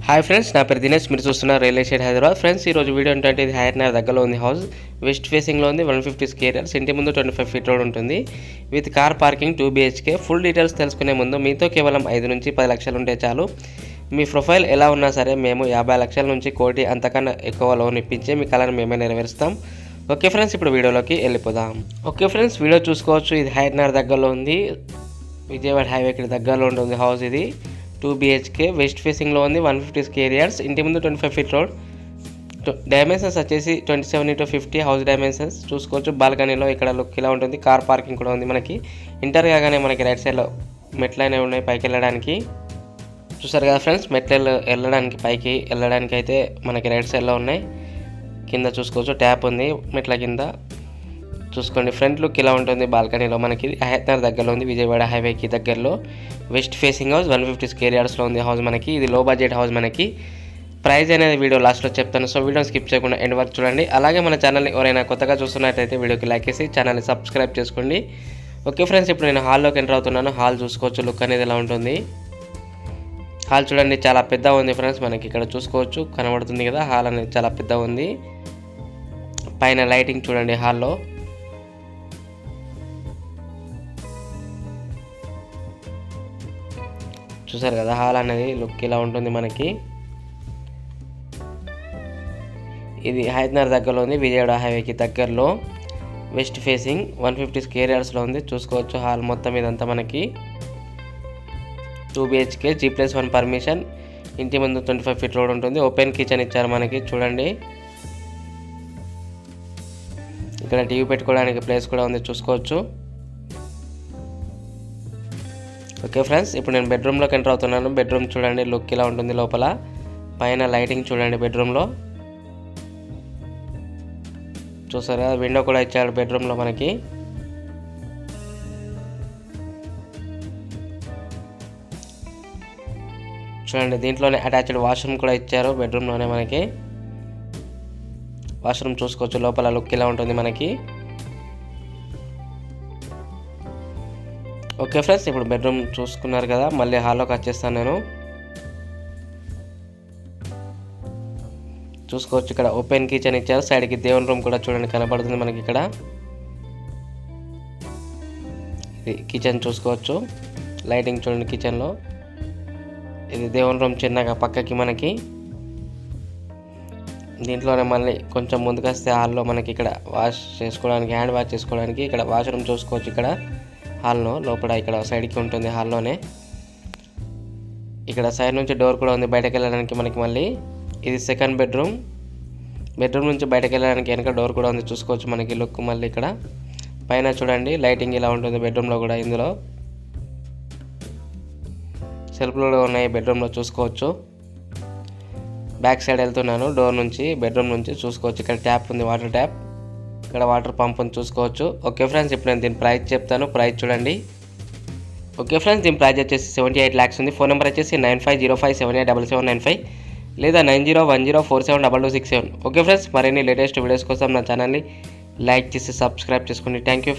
Hi friends, నా పేరు దినేష్. మీరు చూస్తున్నారు రియల్ ఎస్టేట్ హైదరాబాద్. ఫ్రెండ్స్, ఈరోజు వీడియో ఏంటంటే ఇది హైర్నగర్ దగ్గరలో ఉంది హౌస్. వెస్ట్ ఫేసింగ్లో ఉంది, 150 స్క్వేర్ యార్డ్స్. ఇంటి ముందు 25 ఫీట్ రోడ్ ఉంటుంది with car parking, 2 BHK. Full details తెలుసుకునే ముందు మీతో కేవలం 5 నుంచి 10 లక్షలు ఉంటే చాలు. మీ ప్రొఫైల్ ఎలా ఉన్నా సరే మేము 50 లక్షల నుంచి కోటి అంతకన్నా ఎక్కువ లోన్ ఇప్పించి మీ కళను మేమే నెరవేరుస్తాం. ఓకే ఫ్రెండ్స్, ఇప్పుడు వీడియోలోకి వెళ్ళిపోదాం. ఓకే ఫ్రెండ్స్, వీడియో చూసుకోవచ్చు. ఇది హైర్నగర్ దగ్గరలో ఉంది, విజయవాడ హైవేకి దగ్గరలో ఉంటుంది హౌస్. ఇది 2 BHK, వెస్ట్ ఫేసింగ్లో ఉంది, 150 స్క్వేర్ యార్డ్స్. ఇంటి ముందు 25 ఫీట్ రోడ్. డైమెన్షన్స్ వచ్చేసి 27x50 హౌస్ డైమెన్షన్స్ చూసుకోవచ్చు. బాల్కనీలో ఇక్కడ లుక్ ఇలా ఉంటుంది. కార్ పార్కింగ్ కూడా ఉంది. మనకి ఇంటర్ కాగానే మనకి రైట్ సైడ్లో మెట్లు అనేవి ఉన్నాయి పైకి వెళ్ళడానికి. చూసారు కదా ఫ్రెండ్స్, మెట్లు వెళ్ళడానికి పైకి వెళ్ళడానికి అయితే మనకి రైట్ సైడ్లో ఉన్నాయి. కింద చూసుకోవచ్చు ట్యాప్ ఉంది మెట్ల కింద. చూసుకోండి, ఫ్రంట్ లుక్ ఇలా ఉంటుంది. బాల్కనీలో మనకి హైర్నగర్ దగ్గరలో ఉంది, విజయవాడ హైవేకి దగ్గరలో. వెస్ట్ ఫేసింగ్ హౌస్, 150 స్క్వేర్ యార్డ్స్లో ఉంది హౌస్ మనకి. ఇది లో బడ్జెట్ హౌస్ మనకి. ప్రైస్ అనేది వీడియో లాస్ట్లో చెప్తాను, సో వీడియోని స్కిప్ చేయకుండా ఎండ్ వరకు చూడండి. అలాగే మన ఛానల్ని ఎవరైనా కొత్తగా చూస్తున్నట్టయితే వీడియోకి లైక్ చేసి ఛానల్ని సబ్స్క్రైబ్ చేసుకోండి. ఓకే ఫ్రెండ్స్, ఇప్పుడు నేను హాల్లోకి ఎంటర్ అవుతున్నాను. హాల్ చూసుకోవచ్చు, లుక్ అనేది ఎలా ఉంటుంది. హాల్ చూడండి, చాలా పెద్దగా ఉంది ఫ్రెండ్స్. మనకి ఇక్కడ చూసుకోవచ్చు, కనబడుతుంది కదా. హాల్ అనేది చాలా పెద్దగా ఉంది. పైన లైటింగ్ చూడండి హాల్లో. చూసారు కదా, హాల్ అనేది లుక్ ఇలా ఉంటుంది మనకి. ఇది హైదరాబాద్ దగ్గరలో ఉంది, విజయవాడ హైవేకి దగ్గరలో. వెస్ట్ ఫేసింగ్, 150 స్క్వేర్ యార్డ్స్లో ఉంది. చూసుకోవచ్చు హాల్ మొత్తం ఇదంతా మనకి. 2 BHK, G+1 పర్మిషన్. ఇంటి ముందు 25 ఫీట్ రోడ్ ఉంటుంది. ఓపెన్ కిచెన్ ఇచ్చారు మనకి. చూడండి, ఇక్కడ టీవీ పెట్టుకోవడానికి ప్లేస్ కూడా ఉంది, చూసుకోవచ్చు. ఓకే ఫ్రెండ్స్, ఇప్పుడు నేను బెడ్రూమ్లోకి ఎంటర్ అవుతున్నాను. బెడ్రూమ్ చూడండి, లుక్ ఇలా ఉంటుంది లోపల. పైన లైటింగ్ చూడండి బెడ్రూమ్లో. చూసారా, విండో కూడా ఇచ్చాడు బెడ్రూమ్లో మనకి. చూడండి, దీంట్లోనే అటాచ్డ్ వాష్రూమ్ కూడా ఇచ్చారు బెడ్రూమ్లోనే మనకి. వాష్రూమ్ చూసుకోవచ్చు, లోపల లుక్ ఇలా ఉంటుంది మనకి. ఓకే ఫ్రెండ్స్, ఇప్పుడు బెడ్రూమ్ చూసుకున్నారు కదా, మళ్ళీ హాల్లోకి వచ్చేస్తాను నేను. చూసుకోవచ్చు, ఇక్కడ ఓపెన్ కిచెన్ ఇచ్చారు. సైడ్కి దేవుని రూమ్ కూడా చూడండి కనబడుతుంది మనకి ఇక్కడ. ఇది కిచెన్ చూసుకోవచ్చు, లైటింగ్ చూడండి కిచెన్లో. ఇది దేవుని రూమ్ చిన్నగా పక్కకి మనకి. దీంట్లోనే మళ్ళీ కొంచెం ముందుకు వస్తే హాల్లో మనకి ఇక్కడ వాష్ చేసుకోవడానికి, హ్యాండ్ వాష్ చేసుకోవడానికి ఇక్కడ వాష్రూమ్ చూసుకోవచ్చు. ఇక్కడ హాల్లో లోపల ఇక్కడ సైడ్కి ఉంటుంది హాల్లోనే. ఇక్కడ సైడ్ నుంచి డోర్ కూడా ఉంది బయటకు వెళ్ళడానికి మనకి. మళ్ళీ ఇది సెకండ్ బెడ్రూమ్. బెడ్రూమ్ నుంచి బయటకు వెళ్ళడానికి వెనక డోర్ కూడా ఉంది, చూసుకోవచ్చు మనకి లుక్. మళ్ళీ ఇక్కడ పైన చూడండి లైటింగ్ ఇలా ఉంటుంది బెడ్రూమ్లో కూడా. ఇందులో సెల్ఫ్లు కూడా ఉన్నాయి బెడ్రూమ్లో, చూసుకోవచ్చు. బ్యాక్ సైడ్ వెళ్తున్నాను డోర్ నుంచి, బెడ్రూమ్ నుంచి. చూసుకోవచ్చు, ఇక్కడ ట్యాప్ ఉంది, వాటర్ ట్యాప్. ఇక్కడ వాటర్ పంప్ ఉంది, చూసుకోవచ్చు. ఓకే ఫ్రెండ్స్, ఇప్పుడు నేను దీని ప్రైస్ చెప్తాను. ప్రైస్ చూడండి. ఓకే ఫ్రెండ్స్, దీని ప్రైస్ వచ్చేసి 78 lakhs ఉంది. ఫోన్ నెంబర్ వచ్చేసి 9505787795 లేదా 9010472267. ఓకే ఫ్రెండ్స్, మరిన్ని లేటెస్ట్ వీడియోస్ కోసం నా ఛానల్ని లైక్ చేసి సబ్స్క్రైబ్ చేసుకోండి. Thank you.